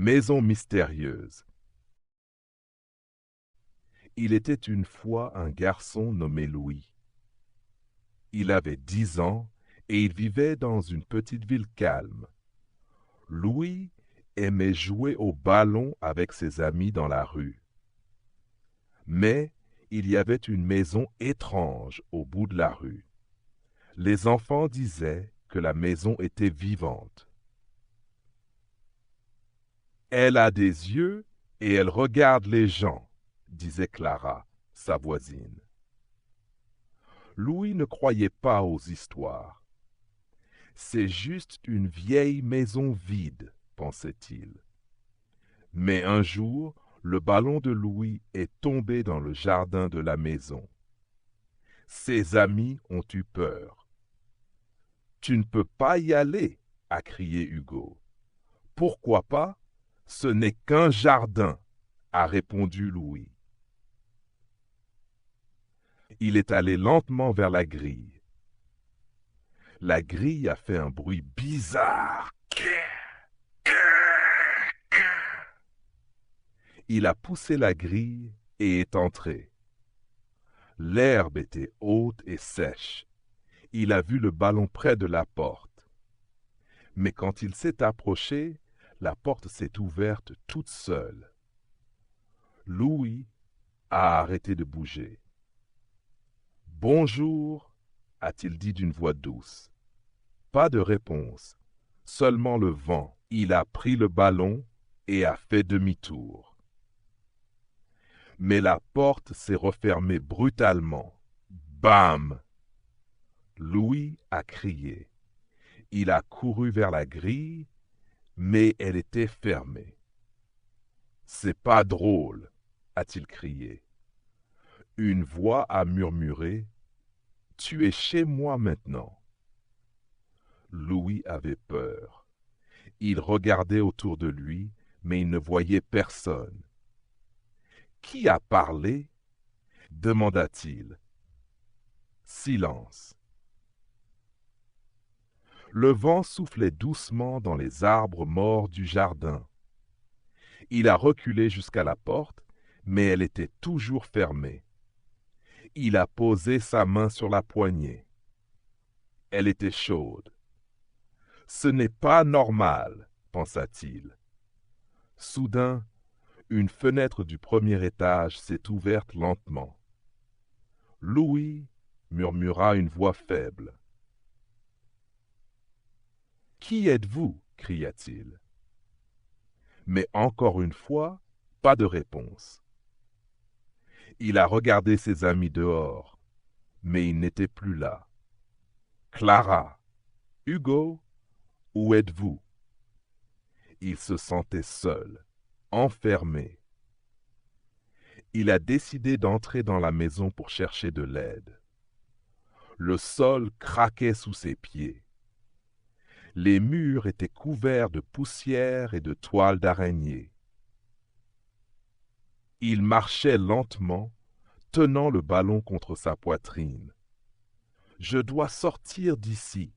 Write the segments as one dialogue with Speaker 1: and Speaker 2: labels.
Speaker 1: Maison mystérieuse. Il était une fois un garçon nommé Louis. Il avait 10 ans et il vivait dans une petite ville calme. Louis aimait jouer au ballon avec ses amis dans la rue. Mais il y avait une maison étrange au bout de la rue. Les enfants disaient que la maison était vivante. Elle a des yeux et elle regarde les gens, disait Clara, sa voisine. Louis ne croyait pas aux histoires. C'est juste une vieille maison vide, pensait-il. Mais un jour, le ballon de Louis est tombé dans le jardin de la maison. Ses amis ont eu peur. « Tu ne peux pas y aller !» a crié Hugo. « Pourquoi pas? Ce n'est qu'un jardin !» a répondu Louis. Il est allé lentement vers la grille. La grille a fait un bruit bizarre. Il a poussé la grille et est entré. L'herbe était haute et sèche. Il a vu le ballon près de la porte. Mais quand il s'est approché, la porte s'est ouverte toute seule. Louis a arrêté de bouger. « Bonjour » a-t-il dit d'une voix douce. Pas de réponse, seulement le vent. Il a pris le ballon et a fait demi-tour. Mais la porte s'est refermée brutalement. Bam! Louis a crié. Il a couru vers la grille, mais elle était fermée. « C'est pas drôle » a-t-il crié. Une voix a murmuré « Tu es chez moi maintenant ». Louis avait peur. Il regardait autour de lui, mais il ne voyait personne. « Qui a parlé ?» demanda-t-il. Silence. Le vent soufflait doucement dans les arbres morts du jardin. Il a reculé jusqu'à la porte, mais elle était toujours fermée. Il a posé sa main sur la poignée. Elle était chaude. « Ce n'est pas normal, » pensa-t-il. Soudain, une fenêtre du premier étage s'est ouverte lentement. « Louis » murmura une voix faible. « Qui êtes-vous » cria-t-il. Mais encore une fois, pas de réponse. Il a regardé ses amis dehors, mais ils n'étaient plus là. « Clara, Hugo, où êtes-vous » Il se sentait seul, enfermé. Il a décidé d'entrer dans la maison pour chercher de l'aide. Le sol craquait sous ses pieds. Les murs étaient couverts de poussière et de toiles d'araignée. Il marchait lentement, tenant le ballon contre sa poitrine. « Je dois sortir d'ici »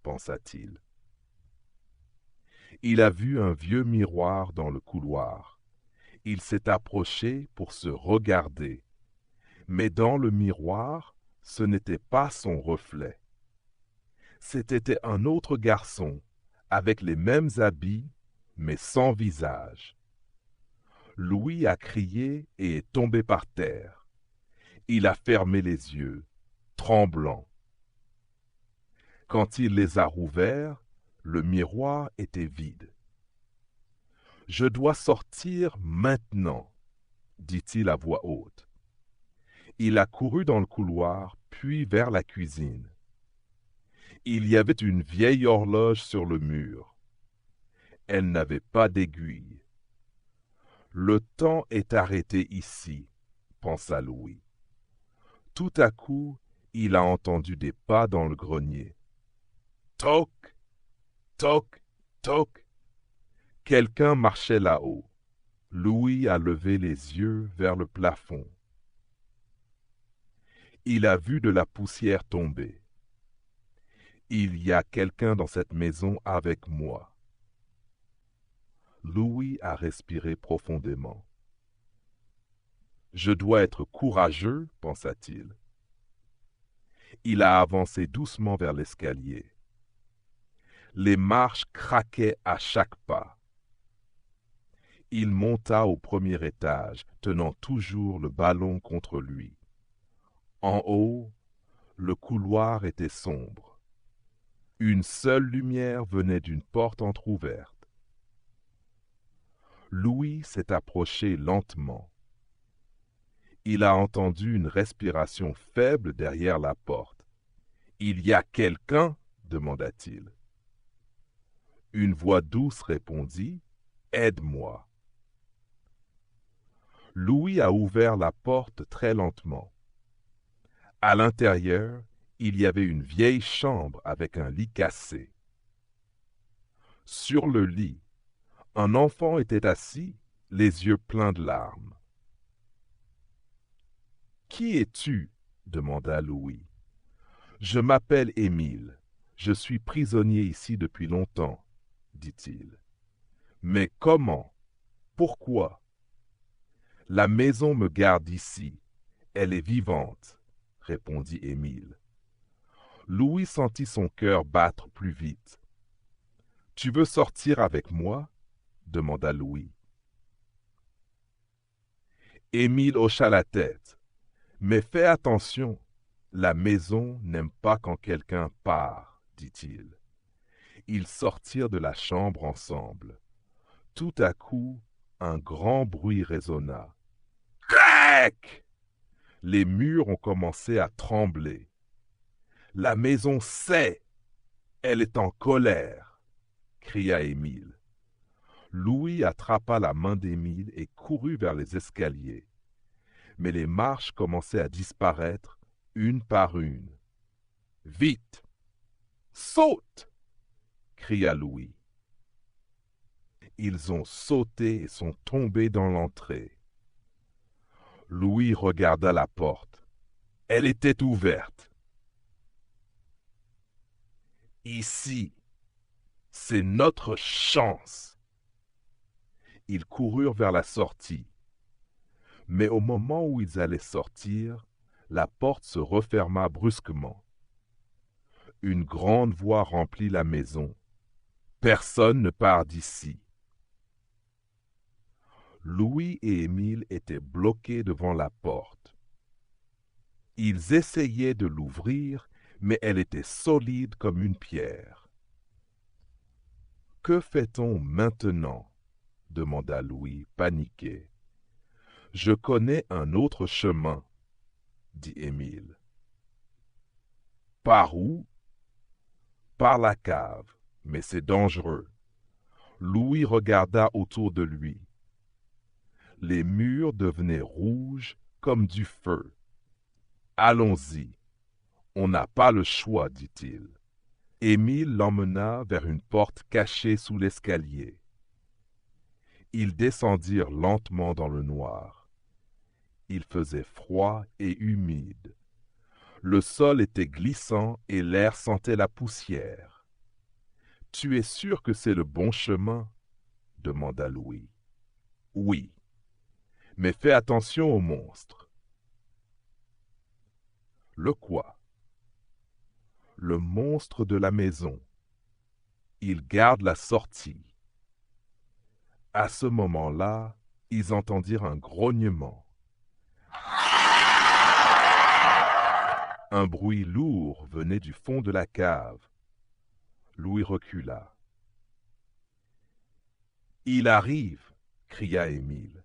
Speaker 1: pensa-t-il. Il a vu un vieux miroir dans le couloir. Il s'est approché pour se regarder. Mais dans le miroir, ce n'était pas son reflet. C'était un autre garçon, avec les mêmes habits, mais sans visage. Louis a crié et est tombé par terre. Il a fermé les yeux, tremblant. Quand il les a rouverts, le miroir était vide. « Je dois sortir maintenant » dit-il à voix haute. Il a couru dans le couloir, puis vers la cuisine. Il y avait une vieille horloge sur le mur. Elle n'avait pas d'aiguille. « Le temps est arrêté ici » pensa Louis. Tout à coup, il a entendu des pas dans le grenier. Toc, toc, toc. Quelqu'un marchait là-haut. Louis a levé les yeux vers le plafond. Il a vu de la poussière tomber. Il y a quelqu'un dans cette maison avec moi. Louis a respiré profondément. Je dois être courageux, pensa-t-il. Il a avancé doucement vers l'escalier. Les marches craquaient à chaque pas. Il monta au premier étage, tenant toujours le ballon contre lui. En haut, le couloir était sombre. Une seule lumière venait d'une porte entr'ouverte. Louis s'est approché lentement. Il a entendu une respiration faible derrière la porte. « Il y a quelqu'un » demanda-t-il. Une voix douce répondit « Aide-moi ». Louis a ouvert la porte très lentement. À l'intérieur, il y avait une vieille chambre avec un lit cassé. Sur le lit, un enfant était assis, les yeux pleins de larmes. « Qui es-tu » demanda Louis. « Je m'appelle Émile. Je suis prisonnier ici depuis longtemps, dit-il. Mais comment? Pourquoi? La maison me garde ici. Elle est vivante, répondit Émile. Louis sentit son cœur battre plus vite. « Tu veux sortir avec moi ?» demanda Louis. Émile hocha la tête. « Mais fais attention, la maison n'aime pas quand quelqu'un part, dit-il. » Ils sortirent de la chambre ensemble. Tout à coup, un grand bruit résonna. Crac! Les murs ont commencé à trembler. « La maison sait! Elle est en colère! » cria Émile. Louis attrapa la main d'Émile et courut vers les escaliers. Mais les marches commençaient à disparaître une par une. « Vite! Saute! » cria Louis. Ils ont sauté et sont tombés dans l'entrée. Louis regarda la porte. Elle était ouverte. « Ici, c'est notre chance !» Ils coururent vers la sortie. Mais au moment où ils allaient sortir, la porte se referma brusquement. Une grande voix remplit la maison. « Personne ne part d'ici !» Louis et Émile étaient bloqués devant la porte. Ils essayaient de l'ouvrir, mais elle était solide comme une pierre. « Que fait-on maintenant ?» demanda Louis, paniqué. « Je connais un autre chemin, » dit Émile. « Par où ?»« Par la cave, mais c'est dangereux. » Louis regarda autour de lui. Les murs devenaient rouges comme du feu. « Allons-y, on n'a pas le choix, dit-il. Émile l'emmena vers une porte cachée sous l'escalier. Ils descendirent lentement dans le noir. Il faisait froid et humide. Le sol était glissant et l'air sentait la poussière. « Tu es sûr que c'est le bon chemin ?» demanda Louis. « Oui, mais fais attention au monstre. » « Le quoi ?»« Le monstre de la maison. Il garde la sortie. » À ce moment-là, ils entendirent un grognement. Un bruit lourd venait du fond de la cave. Louis recula. « Il arrive !» cria Émile.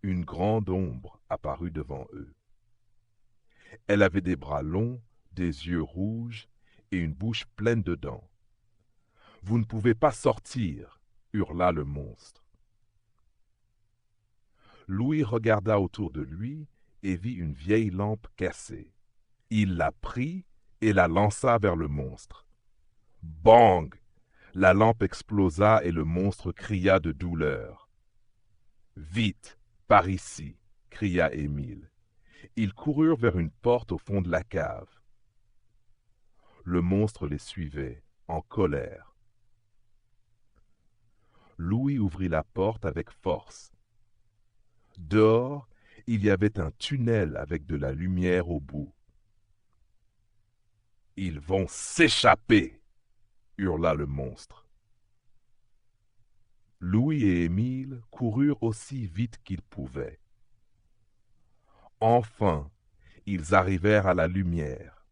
Speaker 1: Une grande ombre apparut devant eux. Elle avait des bras longs, des yeux rouges et une bouche pleine de dents. « Vous ne pouvez pas sortir !» hurla le monstre. Louis regarda autour de lui et vit une vieille lampe cassée. Il la prit et la lança vers le monstre. Bang! La lampe explosa et le monstre cria de douleur. « Vite, par ici !» cria Émile. Ils coururent vers une porte au fond de la cave. Le monstre les suivait, en colère. Louis ouvrit la porte avec force. Dehors, il y avait un tunnel avec de la lumière au bout. « Ils vont s'échapper !» hurla le monstre. Louis et Émile coururent aussi vite qu'ils pouvaient. Enfin, ils arrivèrent à la lumière.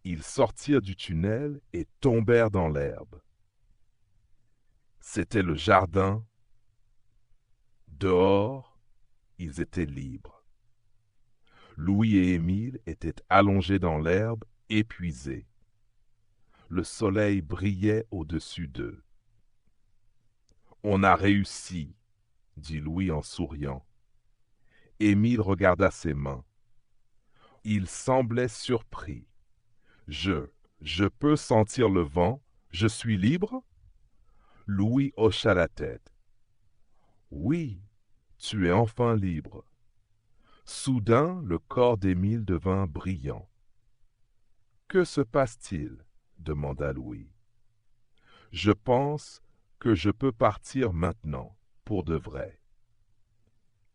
Speaker 1: Ils sortirent du tunnel et tombèrent dans l'herbe. C'était le jardin. Dehors, ils étaient libres. Louis et Émile étaient allongés dans l'herbe, épuisés. Le soleil brillait au-dessus d'eux. « On a réussi, » dit Louis en souriant. Émile regarda ses mains. Il semblait surpris. « Je peux sentir le vent? Je suis libre? » Louis hocha la tête. « Oui, tu es enfin libre. » Soudain, le corps d'Émile devint brillant. « Que se passe-t-il? » demanda Louis. « Je pense que je peux partir maintenant, pour de vrai. »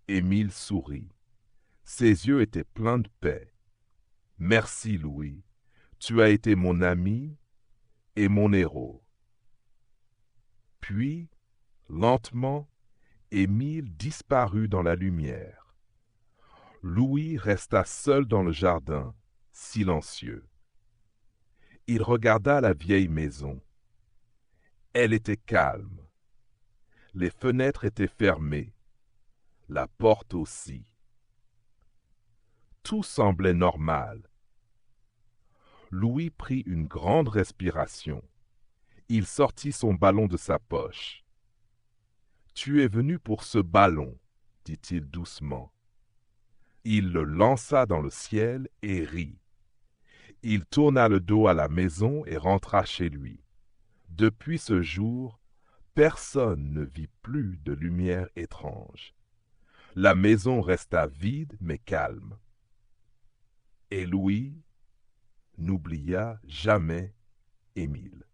Speaker 1: Émile sourit. Ses yeux étaient pleins de paix. « Merci, Louis. Tu as été mon ami et mon héros. » Puis, lentement, Émile disparut dans la lumière. Louis resta seul dans le jardin, silencieux. Il regarda la vieille maison. Elle était calme. Les fenêtres étaient fermées, la porte aussi. Tout semblait normal. Louis prit une grande respiration. Il sortit son ballon de sa poche. « Tu es venu pour ce ballon, » dit-il doucement. Il le lança dans le ciel et rit. Il tourna le dos à la maison et rentra chez lui. Depuis ce jour, personne ne vit plus de lumière étrange. La maison resta vide mais calme. Et Louis n'oublia jamais Émile.